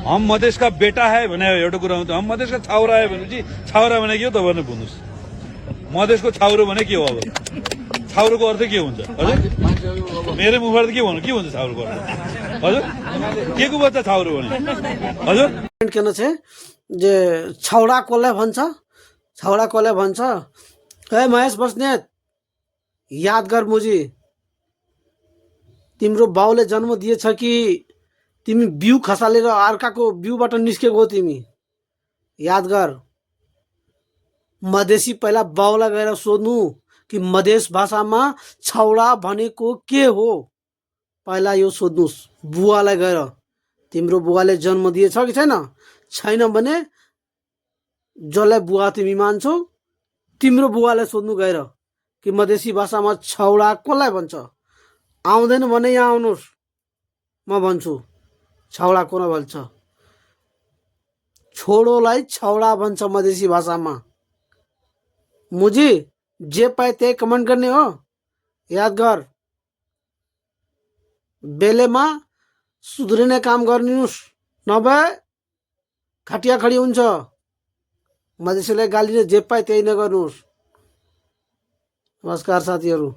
हम मधेश का बेटा है भने एउटा कुरा हुन्छ, हम मधेश का छाउरा है भनेपछि छाउरा भने के हो तपाईँले भन्नुहोस्। मधेसको छाउरो भने के हो? अब छाउरोको अर्थ के हुन्छ हजुर? मेरो मुखबाट के भन्नु, के हुन्छ छाउरोको अर्थ हजुर? के को बच्चा छाउरो भने हजुर? किन चाहिँ जे छौडा कसलाई भन्छ, छौडा कसलाई भन्छ? ए महेश बस्नेत, याद गर मुजी, तिम्रो बाउले जन्म दिएछ कि तिमी बिउ खसालेर अर्काको बिउबाट निस्केको हो? तिमी याद गर। मधेसी पहिला बाउलाई गएर सोध्नु कि मधेस भाषामा छौडा भनेको के हो, पहिला यो सोध्नुस् बुवालाई गएर। तिम्रो बुवाले जन्म दिएछ कि छैन? छैन भने जसलाई बुवा तिमी मान्छौ तिम्रो बुवालाई सोध्नु गएर कि मधेसी भाषामा छौडा कसलाई भन्छ। आउँदैन भने यहाँ आउनुहोस्, म भन्छु छौडा कोन भन्छ। छोडोलाई छौडा भन्छ मधेसी भाषामा। मुजी जे पाए त्यही कमेन्ट गर्ने हो, याद गर। बेलेमा सुध्रिने काम गर्नुहोस्, नभए खटिया खडी हुन्छ। मधेसीलाई गाली जे पाए त्यही नगर्नुहोस्। नमस्कार साथीहरू।